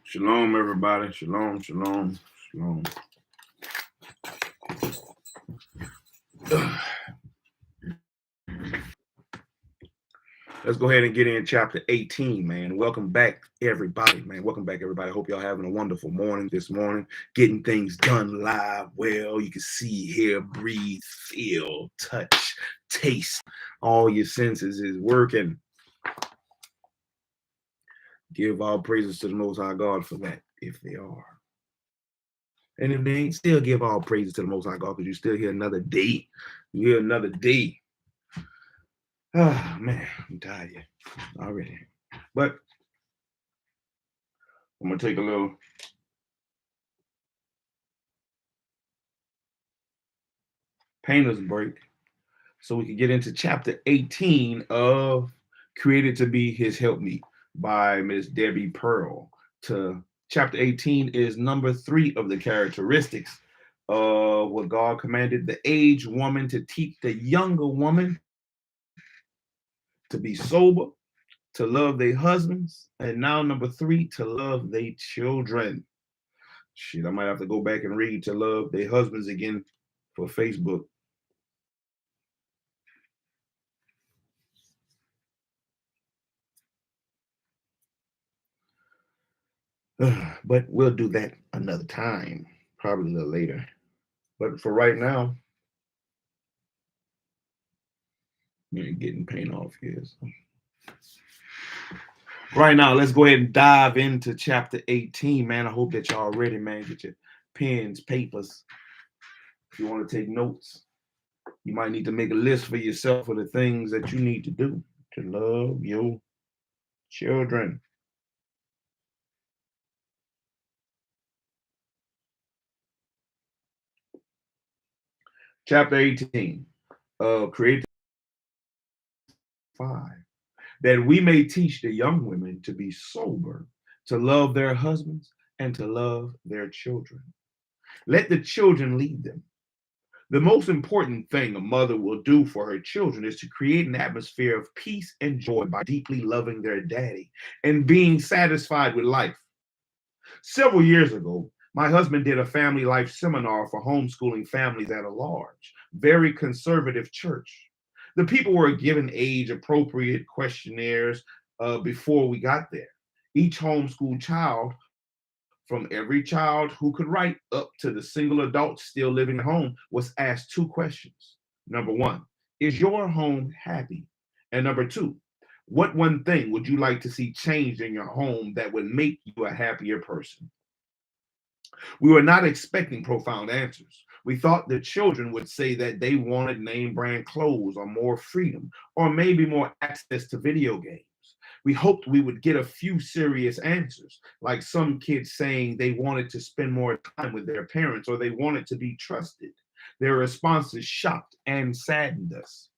Shalom, everybody. Shalom, shalom, shalom. Let's go ahead and get in chapter 18, man. Welcome back, everybody, man. Welcome back, everybody. Hope y'all having a wonderful morning this morning. Getting things done live well. You can see, hear, breathe, feel, touch, taste. All your senses is working. Give all praises to the Most High God for that, if they are. And if they ain't, still give all praises to the Most High God, because you still hear another day. You hear another day. Oh, man, I'm tired yet already. But I'm going to take a little painter's break so we can get into chapter 18 of Created to Be His Helpmeet by Miss Debi Pearl. Chapter 18 is number 3 of the characteristics of what God commanded the aged woman to teach the younger woman: to be sober, to love their husbands, and now number 3, to love their children. Shit, I might have to go back and read to love their husbands again for Facebook. But we'll do that another time, probably a little later. But for right now, getting paint off here. So. Right now, let's go ahead and dive into chapter 18, man. I hope that y'all ready, man. Get your pens, papers. If you want to take notes, you might need to make a list for yourself of the things that you need to do to love your children. Chapter 18, Created 5. That we may teach the young women to be sober, to love their husbands, and to love their children. Let the children lead them. The most important thing a mother will do for her children is to create an atmosphere of peace and joy by deeply loving their daddy and being satisfied with life. Several years ago, my husband did a family life seminar for homeschooling families at a large, very conservative church. The people were given age-appropriate questionnaires before we got there. Each homeschooled child, from every child who could write up to the single adult still living at home, was asked 2 questions. Number 1, is your home happy? And number 2, what one thing would you like to see changed in your home that would make you a happier person? We were not expecting profound answers. We thought the children would say that they wanted name brand clothes or more freedom, or maybe more access to video games. We hoped we would get a few serious answers, like some kids saying they wanted to spend more time with their parents or they wanted to be trusted. Their responses shocked and saddened us.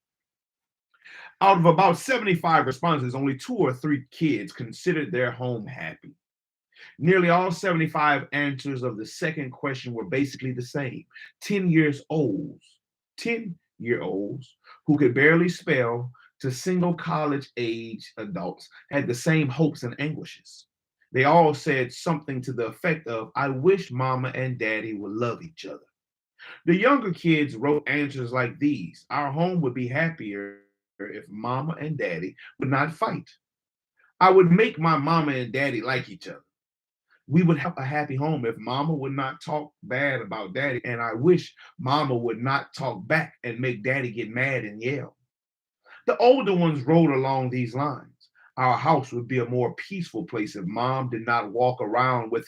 Out of about 75 responses, only 2 or 3 kids considered their home happy. Nearly all 75 answers of the second question were basically the same. 10-year-olds who could barely spell to single college-age adults had the same hopes and anguishes. They all said something to the effect of, I wish mama and daddy would love each other. The younger kids wrote answers like these: our home would be happier if mama and daddy would not fight. I would make my mama and daddy like each other. We would have a happy home if mama would not talk bad about daddy, and I wish mama would not talk back and make daddy get mad and yell. The older ones wrote along these lines: our house would be a more peaceful place if mom did not walk around with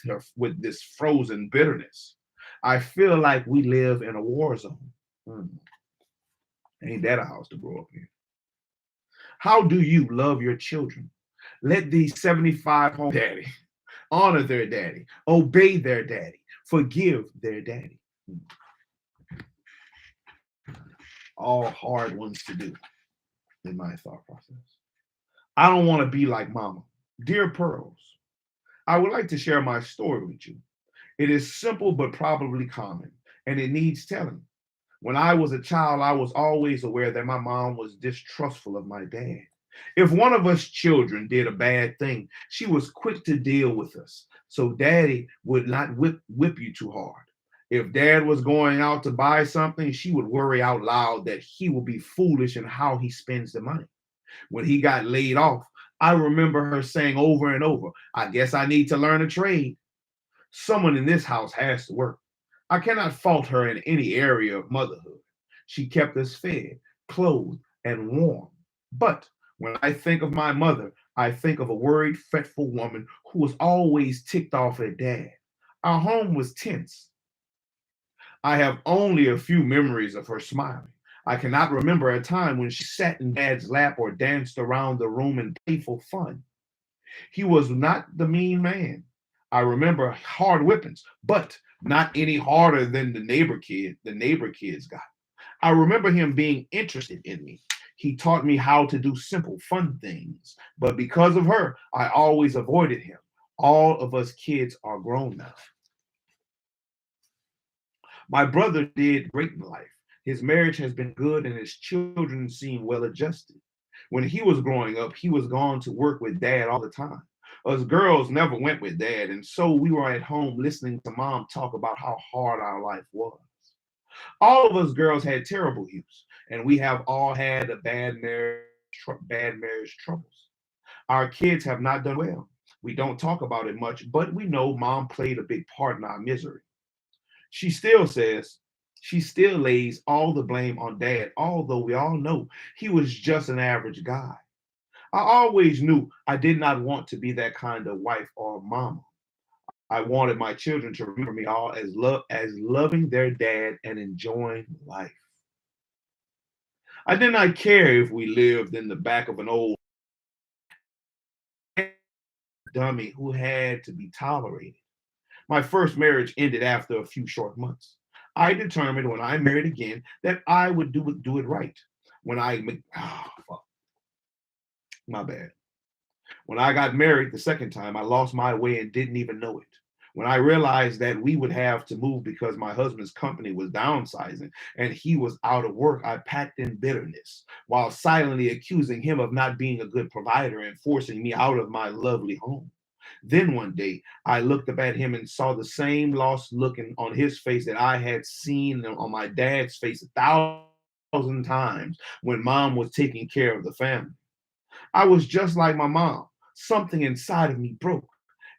this frozen bitterness. I feel like we live in a war zone. Ain't that a house to grow up in? How do you love your children? Let these 75 home daddy honor their daddy, obey their daddy, forgive their daddy. All hard ones to do in my thought process. I don't want to be like mama. Dear Pearls, I would like to share my story with you. It is simple but probably common, and it needs telling. When I was a child, I was always aware that my mom was distrustful of my dad. If one of us children did a bad thing, she was quick to deal with us, so daddy would not whip you too hard. If dad was going out to buy something, she would worry out loud that he will be foolish in how he spends the money. When he got laid off, I remember her saying over and over, I guess I need to learn a trade. Someone in this house has to work. I cannot fault her in any area of motherhood. She kept us fed, clothed, and warm. But when I think of my mother, I think of a worried, fretful woman who was always ticked off at dad. Our home was tense. I have only a few memories of her smiling. I cannot remember a time when she sat in dad's lap or danced around the room in playful fun. He was not the mean man. I remember hard whippings, but not any harder than the neighbor kids got. I remember him being interested in me. He taught me how to do simple, fun things, but because of her, I always avoided him. All of us kids are grown now. My brother did great in life. His marriage has been good and his children seem well adjusted. When he was growing up, he was gone to work with dad all the time. Us girls never went with dad, and so we were at home listening to mom talk about how hard our life was. All of us girls had terrible youths, and we have all had a bad marriage troubles. Our kids have not done well. We don't talk about it much, but we know mom played a big part in our misery. She still says, she still lays all the blame on dad, although we all know he was just an average guy. I always knew I did not want to be that kind of wife or mama. I wanted my children to remember me all as loving their dad and enjoying life. I did not care if we lived in the back of an old dummy who had to be tolerated. My first marriage ended after a few short months. I determined when I married again that I would do it right. When I fuck, my bad. When I got married the second time, I lost my way and didn't even know it. When I realized that we would have to move because my husband's company was downsizing and he was out of work, I packed in bitterness while silently accusing him of not being a good provider and forcing me out of my lovely home. Then one day, I looked up at him and saw the same lost look on his face that I had seen on my dad's face 1,000 times when mom was taking care of the family. I was just like my mom. Something inside of me broke,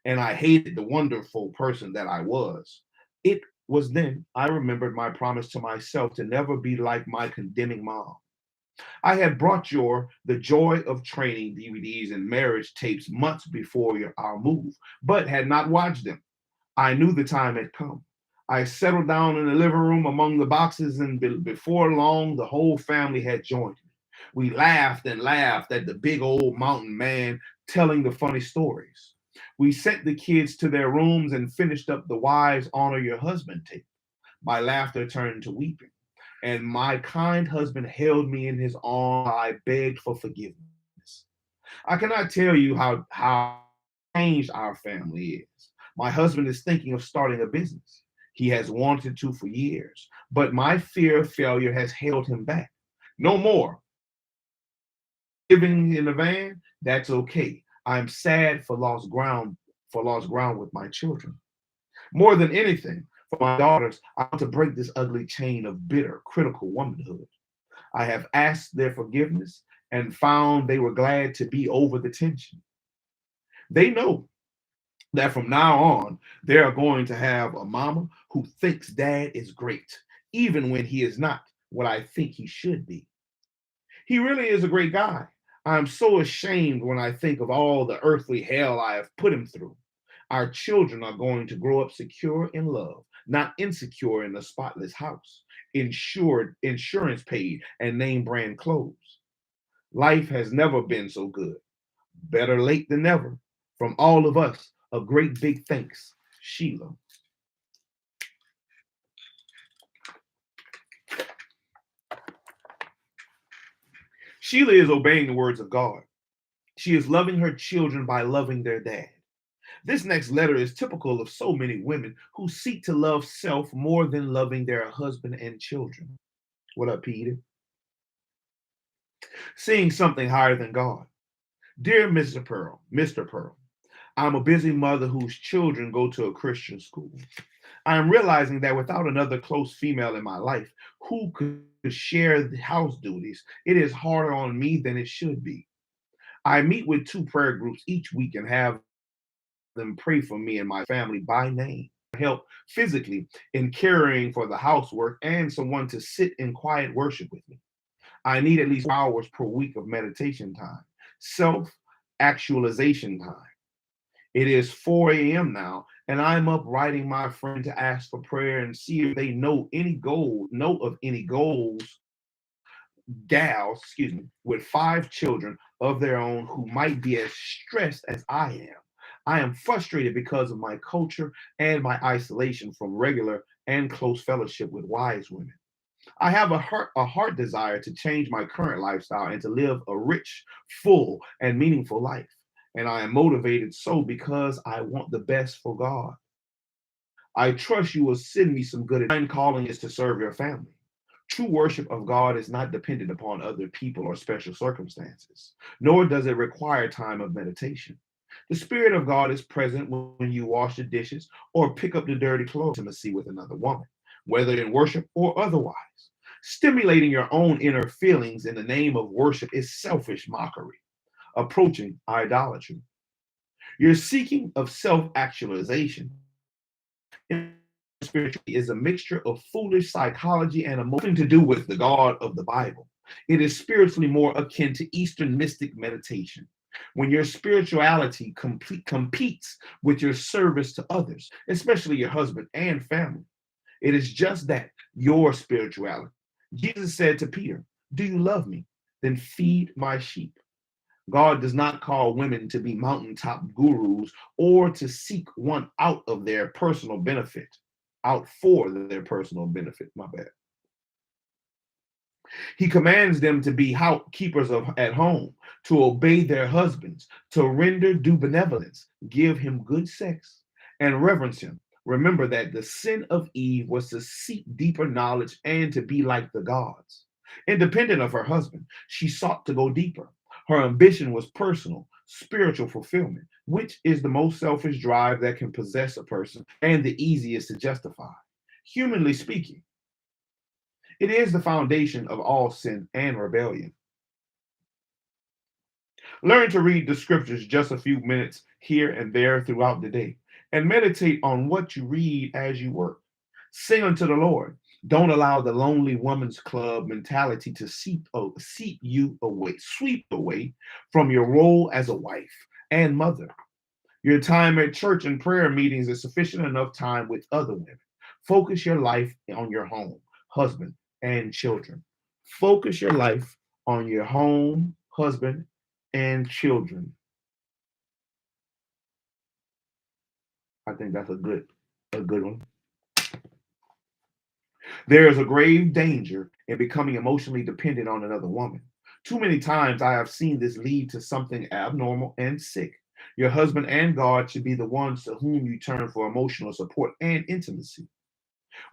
and I hated the wonderful person that I was. It was then I remembered my promise to myself to never be like my condemning mom. I had brought your The Joy of Training DVDs and marriage tapes months before our move, but had not watched them. I knew the time had come. I settled down in the living room among the boxes, and before long, the whole family had joined me. We laughed and laughed at the big old mountain man telling the funny stories. We sent the kids to their rooms and finished up the Wives Honor Your Husband tape. My laughter turned to weeping, and my kind husband held me in his arms. I begged for forgiveness. I cannot tell you how changed our family is. My husband is thinking of starting a business. He has wanted to for years, but my fear of failure has held him back. No more. Living in a van, that's okay. I'm sad for lost ground with my children. More than anything, for my daughters, I want to break this ugly chain of bitter, critical womanhood. I have asked their forgiveness and found they were glad to be over the tension. They know that from now on, they are going to have a mama who thinks dad is great, even when he is not what I think he should be. He really is a great guy. I'm so ashamed when I think of all the earthly hell I have put him through. Our children are going to grow up secure in love, not insecure in a spotless house, insurance paid, and name brand clothes. Life has never been so good. Better late than never. From all of us, a great big thanks, Shilo. Sheila is obeying the words of God. She is loving her children by loving their dad. This next letter is typical of so many women who seek to love self more than loving their husband and children. What up, Peter? Seeing something higher than God. Dear Mr. Pearl, I'm a busy mother whose children go to a Christian school. I am realizing that without another close female in my life who could share the house duties, it is harder on me than it should be. I meet with two prayer groups each week and have them pray for me and my family by name, help physically in caring for the housework, and someone to sit in quiet worship with me. I need at least 4 hours per week of meditation time, self actualization time. It is 4 a.m. now, and I'm up writing my friend to ask for prayer and see if they know of any gals, with 5 children of their own who might be as stressed as I am. I am frustrated because of my culture and my isolation from regular and close fellowship with wise women. I have a heart desire to change my current lifestyle and to live a rich, full, and meaningful life. And I am motivated so because I want the best for God. I trust you will send me some good. My calling is to serve your family. True worship of God is not dependent upon other people or special circumstances, nor does it require time of meditation. The Spirit of God is present when you wash the dishes or pick up the dirty clothes, intimacy with another woman, whether in worship or otherwise. Stimulating your own inner feelings in the name of worship is selfish mockery, approaching idolatry. Your seeking of self actualization spirituality is a mixture of foolish psychology and emotion to do with the God of the Bible. It is spiritually more akin to Eastern mystic meditation. When your spirituality competes with your service to others, especially your husband and family, it is just that, your spirituality. Jesus said to Peter, "Do you love me? Then feed my sheep." God does not call women to be mountaintop gurus or to seek one out for their personal benefit. My bad. He commands them to be keepers at home, to obey their husbands, to render due benevolence, give him good sex, and reverence him. Remember that the sin of Eve was to seek deeper knowledge and to be like the gods. Independent of her husband, she sought to go deeper. Her ambition was personal, spiritual fulfillment, which is the most selfish drive that can possess a person and the easiest to justify. Humanly speaking, it is the foundation of all sin and rebellion. Learn to read the scriptures just a few minutes here and there throughout the day, and meditate on what you read as you work. Sing unto the Lord. Don't allow the lonely woman's club mentality to sweep away from your role as a wife and mother. Your time at church and prayer meetings is sufficient enough time with other women. Focus your life on your home, husband, and children. Focus your life on your home, husband, and children. I think that's a good one. There is a grave danger in becoming emotionally dependent on another woman. Too many times I have seen this lead to something abnormal and sick. Your husband and God should be the ones to whom you turn for emotional support and intimacy.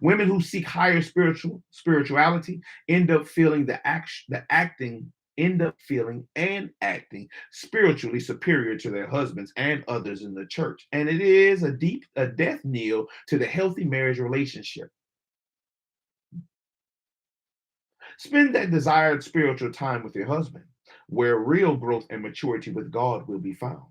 Women who seek higher spirituality end up feeling the acting end up feeling and acting spiritually superior to their husbands and others in the church. And it is a death knell to the healthy marriage relationship. Spend that desired spiritual time with your husband, where real growth and maturity with God will be found.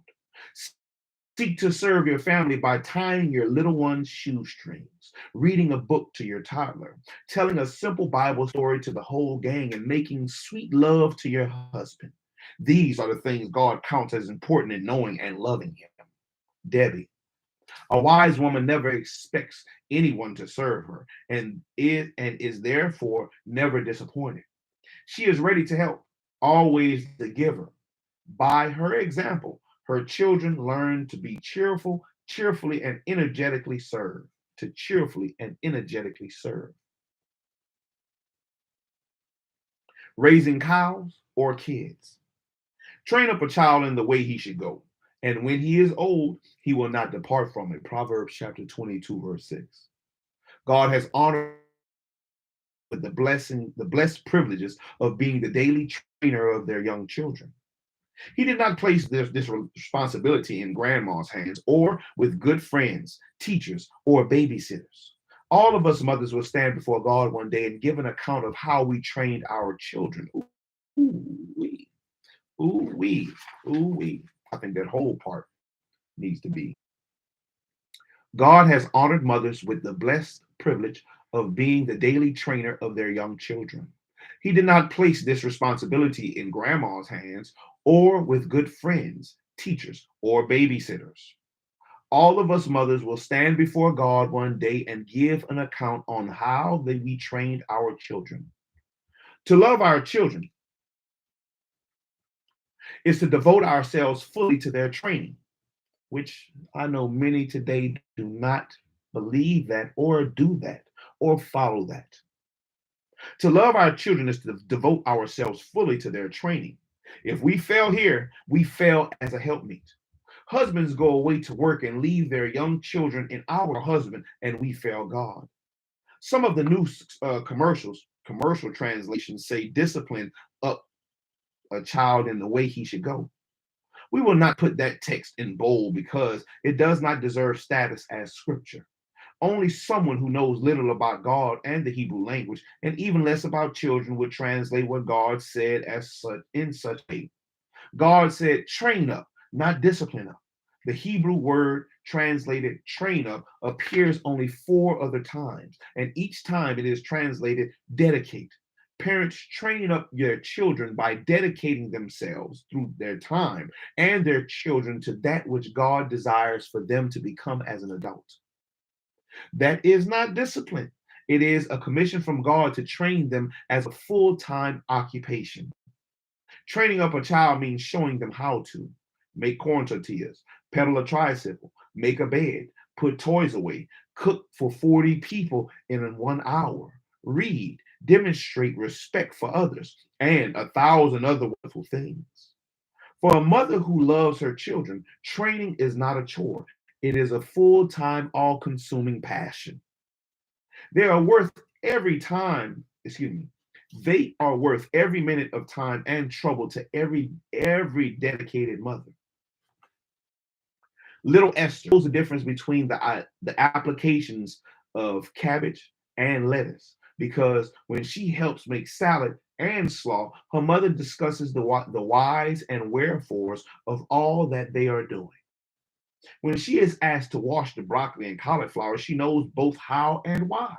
Seek to serve your family by tying your little one's shoestrings, reading a book to your toddler, telling a simple Bible story to the whole gang, and making sweet love to your husband. These are the things God counts as important in knowing and loving him. Debi. A wise woman never expects anyone to serve her and is therefore never disappointed. She is ready to help, always the giver. By her example, her children learn to be cheerfully and energetically serve, to cheerfully and energetically serve. Raising cows or kids. Train up a child in the way he should go, and when he is old, he will not depart from it. Proverbs chapter 22, verse 6. God has honored with the blessed privileges of being the daily trainer of their young children. He did not place this responsibility in grandma's hands or with good friends, teachers, or babysitters. All of us mothers will stand before God one day and give an account of how we trained our children. Ooh, wee, ooh, wee, ooh, wee. I think that whole part needs to be. God has honored mothers with the blessed privilege of being the daily trainer of their young children. He did not place this responsibility in grandma's hands or with good friends, teachers, or babysitters. All of us mothers will stand before God one day and give an account on how we trained our children. To love our children is to devote ourselves fully to their training, which I know many today do not believe that or do that or follow that. To love our children is to devote ourselves fully to their training. If we fail here, we fail as a helpmeet. Husbands go away to work and leave their young children in our husband, and we fail God. Some of the new commercial translations say discipline up a child in the way he should go. We will not put that text in bold because it does not deserve status as scripture. Only someone who knows little about God and the Hebrew language, and even less about children, would translate what God said as such in such a. God said, train up, not discipline up. The Hebrew word translated train up appears only 4 other times, and each time it is translated dedicate. Parents train up their children by dedicating themselves through their time and their children to that which God desires for them to become as an adult. That is not discipline. It is a commission from God to train them as a full-time occupation. Training up a child means showing them how to make corn tortillas, pedal a tricycle, make a bed, put toys away, cook for 40 people in 1 hour, read, demonstrate respect for others, and 1,000 other wonderful things. For a mother who loves her children, training is not a chore. It is a full-time, all-consuming passion. They are worth every time, excuse me, they are worth every minute of time and trouble to every dedicated mother. Little Esther knows the difference between the applications of cabbage and lettuce because when she helps make salad and slaw, her mother discusses the whys and wherefores of all that they are doing. When she is asked to wash the broccoli and cauliflower, she knows both how and why.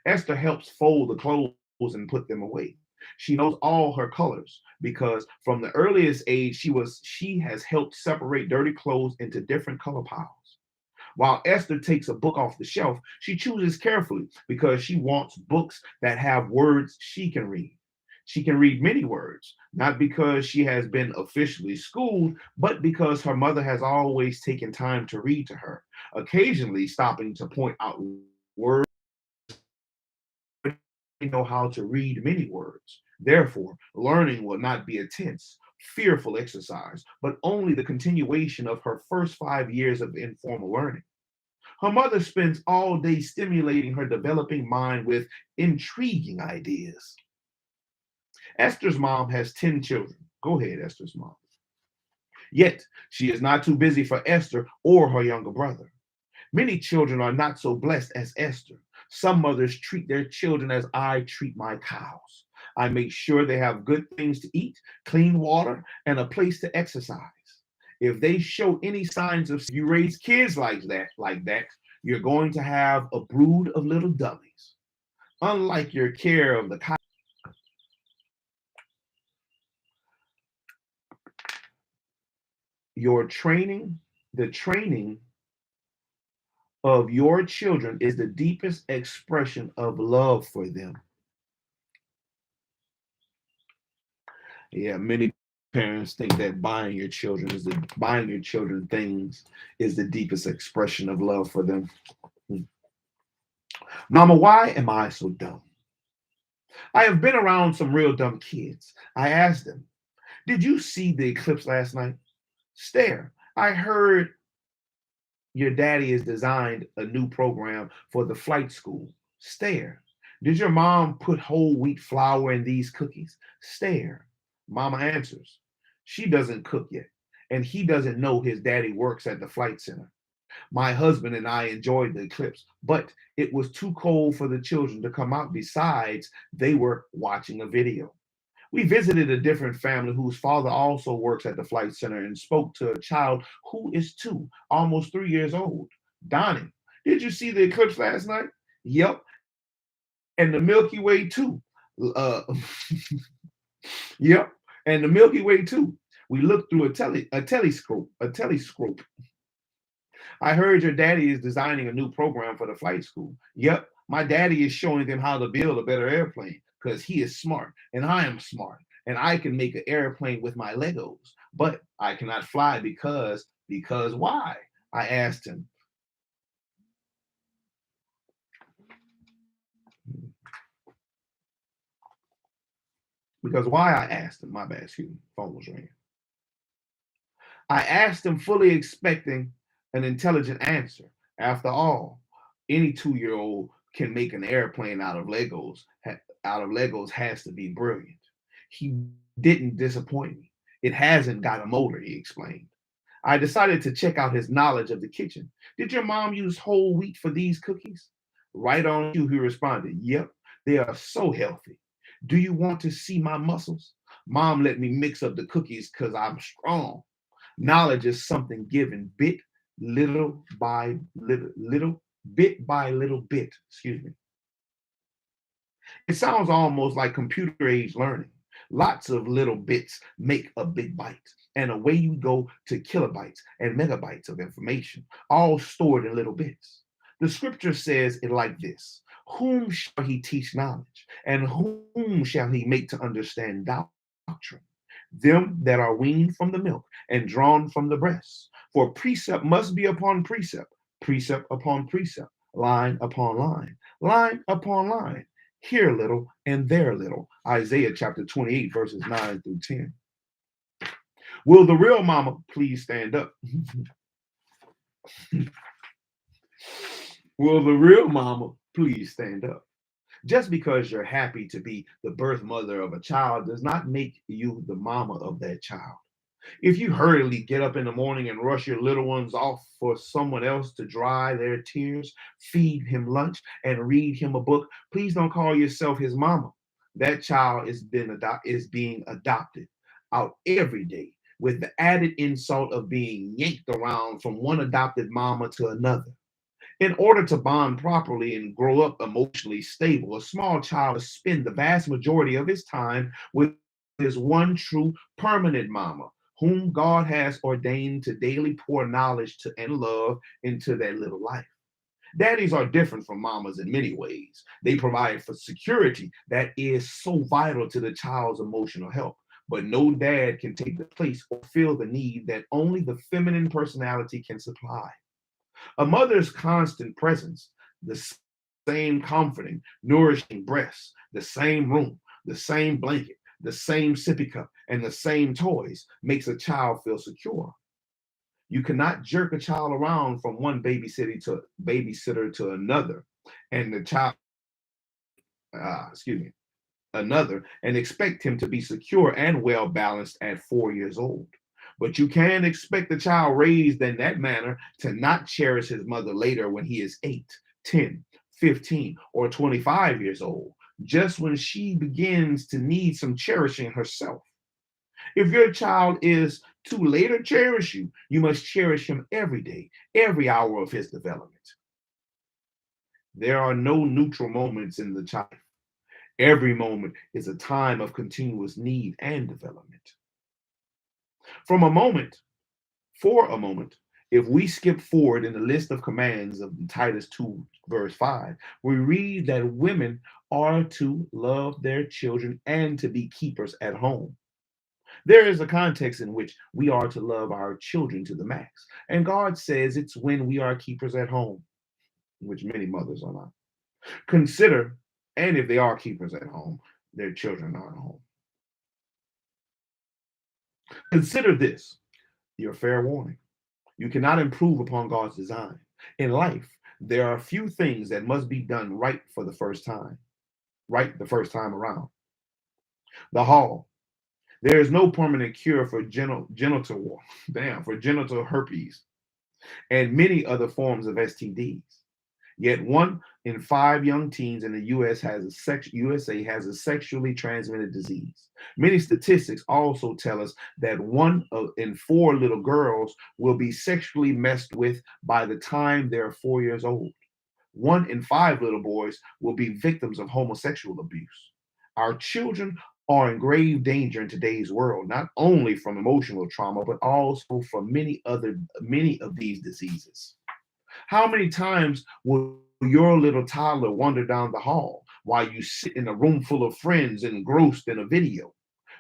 Esther helps fold the clothes and put them away. She knows all her colors because from the earliest age she has helped separate dirty clothes into different color piles. While Esther takes a book off the shelf, she chooses carefully because she wants books that have words she can read. She can read many words, not because she has been officially schooled, but because her mother has always taken time to read to her, occasionally stopping to point out words know how to read many words. Therefore, learning will not be a tense, fearful exercise, but only the continuation of her first 5 years of informal learning. Her mother spends all day stimulating her developing mind with intriguing ideas. Esther's mom has 10 children. Go ahead, Esther's mom. Yet, she is not too busy for Esther or her younger brother. Many children are not so blessed as Esther. Some mothers treat their children as I treat my cows. I make sure they have good things to eat, clean water, and a place to exercise. If they show any signs of you raise kids like that, you're going to have a brood of little dummies. Unlike your care of the cow, your training, the training of your children is the deepest expression of love for them. Yeah, many parents think that buying your children things is the deepest expression of love for them. Mama, why am I so dumb? I have been around some real dumb kids. I asked them, did you see the eclipse last night? Stare. I heard your daddy has designed a new program for the flight school. Stare. Did your mom put whole wheat flour in these cookies? Stare. Mama answers. She doesn't cook yet, and he doesn't know his daddy works at the flight center. My husband and I enjoyed the eclipse, but it was too cold for the children to come out. Besides, they were watching a video. We visited a different family whose father also works at the flight center and spoke to a child who is 2, almost 3 years old. Donnie, did you see the eclipse last night? Yep. And the Milky Way too. Uh, yep. And the Milky Way too. We looked through a telescope. A telescope. I heard your daddy is designing a new program for the flight school. Yep, my daddy is showing them how to build a better airplane because he is smart and I am smart and I can make an airplane with my Legos, but I cannot fly because why? I asked him. Because why? I asked him. My bad, excuse me. Phone was ringing. I asked him, fully expecting an intelligent answer. After all, any 2-year old can make an airplane out of Legos. Out of Legos has to be brilliant. He didn't disappoint me. It hasn't got a motor, he explained. I decided to check out his knowledge of the kitchen. Did your mom use whole wheat for these cookies? Right on cue, he responded. Yep, they are so healthy. Do you want to see my muscles? Mom let me mix up the cookies because I'm strong. Knowledge is something given bit by little bit. Excuse me. It sounds almost like computer age learning. Lots of little bits make a big bite, and away you go to kilobytes and megabytes of information, all stored in little bits. The scripture says it like this: whom shall he teach knowledge, and whom shall he make to understand doctrine? Them that are weaned from the milk and drawn from the breast. For precept must be upon precept, precept upon precept, line upon line upon line. Here little and there little. Isaiah chapter 28, verses 9 through 10. Will the real mama please stand up? Will the real mama please stand up? Just because you're happy to be the birth mother of a child does not make you the mama of that child. If you hurriedly get up in the morning and rush your little ones off for someone else to dry their tears, feed him lunch, and read him a book, please don't call yourself his mama. That child is being adopted out every day with the added insult of being yanked around from one adopted mama to another. In order to bond properly and grow up emotionally stable, a small child must spend the vast majority of his time with his one true permanent mama, whom God has ordained to daily pour knowledge to and love into their little life. Daddies are different from mamas in many ways. They provide for security that is so vital to the child's emotional health. But no dad can take the place or fill the need that only the feminine personality can supply. A mother's constant presence, the same comforting, nourishing breasts, the same room, the same blanket, the same sippy cup, and the same toys makes a child feel secure. You cannot jerk a child around from one babysitter to another, and the child, another, and expect him to be secure and well balanced at 4 years old. But you can expect a child raised in that manner to not cherish his mother later when he is 8, 10, 15, or 25 years old, just when she begins to need some cherishing herself. If your child is to later cherish you, you must cherish him every day, every hour of his development. There are no neutral moments in the child. Every moment is a time of continuous need and development. From a moment, For a moment, if we skip forward in the list of commands of Titus 2, verse 5, we read that women are to love their children and to be keepers at home. There is a context in which we are to love our children to the max. And God says it's when we are keepers at home, which many mothers are not. Consider, and if they are keepers at home, their children aren't home. Consider this your fair warning. You cannot improve upon God's design. In life, there are few things that must be done right for the first time. right the first time around. The hall. There is no permanent cure for genital herpes and many other forms of STDs. Yet 1 in 5 young teens in the USA has a sexually transmitted disease. Many statistics also tell us that 1 in 4 little girls will be sexually messed with by the time they're 4 years old. 1 in 5 little boys will be victims of homosexual abuse. Our children are in grave danger in today's world, not only from emotional trauma, but also from many of these diseases. How many times will your little toddler wander down the hall while you sit in a room full of friends engrossed in a video?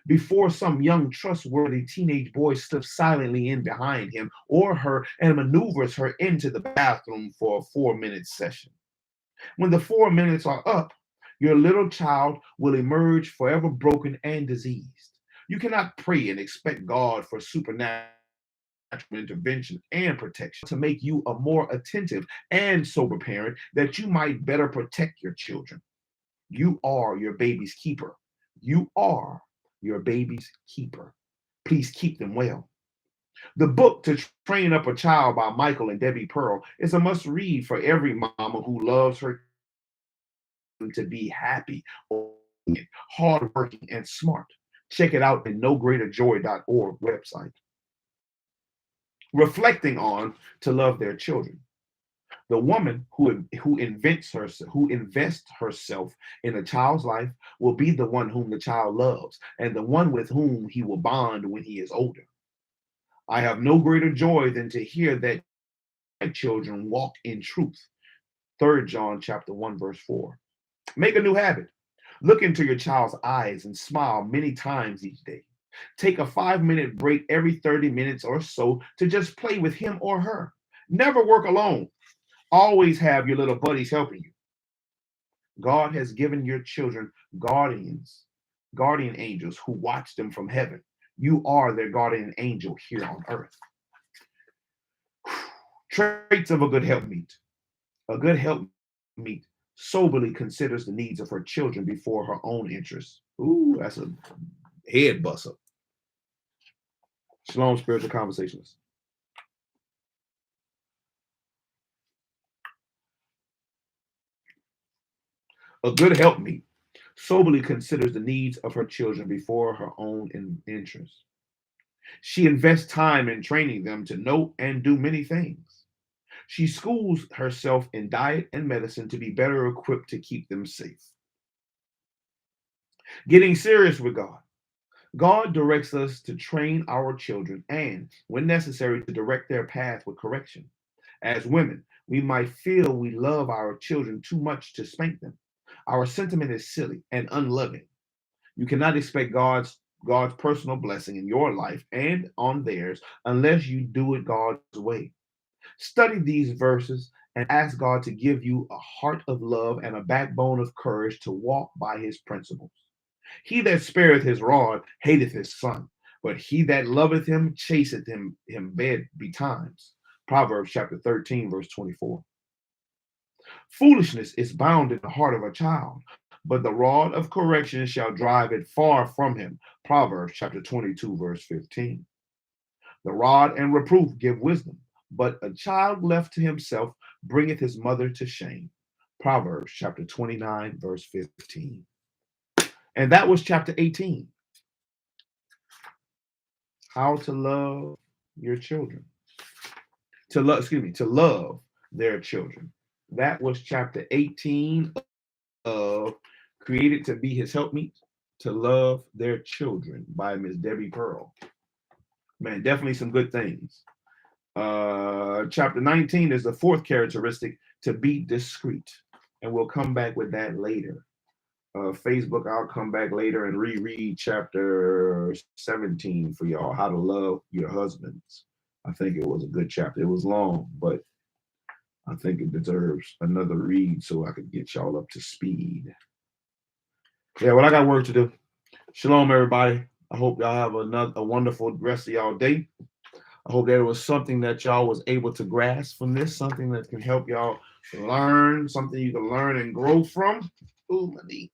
Before some young, trustworthy teenage boy slips silently in behind him or her and maneuvers her into the bathroom for a 4 minute session. When the 4 minutes are up, your little child will emerge forever broken and diseased. You cannot pray and expect God for supernatural intervention and protection to make you a more attentive and sober parent that you might better protect your children. You are your baby's keeper. You are your baby's keeper. Please keep them well. The book To Train Up a Child by Michael and Debi Pearl is a must read for every mama who loves her to be happy, hardworking, and smart. Check it out at nogreaterjoy.org website. Reflecting on to love their children. The woman who invests herself in a child's life will be the one whom the child loves and the one with whom he will bond when he is older. I have no greater joy than to hear that my children walk in truth. 3 John chapter 1 verse 4. Make a new habit. Look into your child's eyes and smile many times each day. Take a 5 minute break every 30 minutes or so to just play with him or her. Never work alone. Always have your little buddies helping you. God has given your children guardian angels who watch them from heaven. You are their guardian angel here on earth. Traits of a good helpmeet. A good helpmeet soberly considers the needs of her children before her own interests. Ooh, that's a head buster. Shalom, spiritual conversations. A good helpmeet soberly considers the needs of her children before her own interests. She invests time in training them to know and do many things. She schools herself in diet and medicine to be better equipped to keep them safe. Getting serious with God. God directs us to train our children and, when necessary, to direct their path with correction. As women, we might feel we love our children too much to spank them. Our sentiment is silly and unloving. You cannot expect God's personal blessing in your life and on theirs unless you do it God's way. Study these verses and ask God to give you a heart of love and a backbone of courage to walk by his principles. He that spareth his rod hateth his son, but he that loveth him chaseth him betimes. Proverbs chapter 13, verse 24. Foolishness is bound in the heart of a child, but the rod of correction shall drive it far from him. Proverbs chapter 22, verse 15. The rod and reproof give wisdom, but a child left to himself bringeth his mother to shame. Proverbs chapter 29, verse 15. And that was chapter 18. How to love your children. To love their children. That was chapter 18 of Created to Be His Helpmeet, to Love Their Children by Miss Debi Pearl. Man, definitely some good things. Chapter 19 is the fourth characteristic, to be discreet. And we'll come back with that later. Facebook, I'll come back later and reread chapter 17 for y'all, how to love your husbands. I think it was a good chapter. It was long, but I think it deserves another read so I could get y'all up to speed. Yeah, well, I got work to do. Shalom, everybody. I hope y'all have a wonderful rest of y'all day. I hope there was something that y'all was able to grasp from this, something that can help y'all learn, something you can learn and grow from. Ooh, my knee.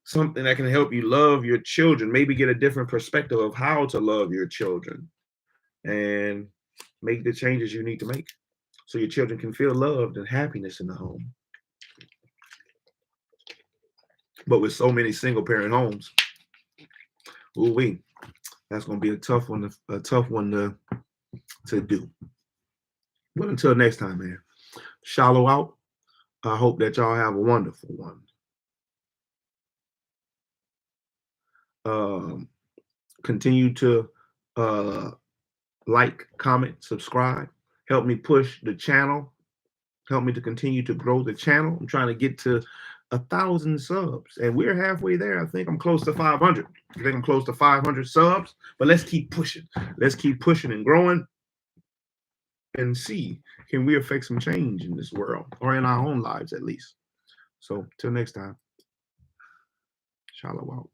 Something that can help you love your children, maybe get a different perspective of how to love your children and make the changes you need to make so your children can feel loved and happiness in the home. But with so many single parent homes, ooh-wee, that's going to be a tough one to do. But until next time, man, Shilo out. I hope that y'all have a wonderful one. Continue to like, comment, subscribe. Help me push the channel. Help me to continue to grow the channel. I'm trying to get to 1,000 subs, and we're halfway there. I think I'm close to 500. I think I'm close to 500 subs, but let's keep pushing. Let's keep pushing and growing and see, can we affect some change in this world or in our own lives at least. So till next time, Shalom.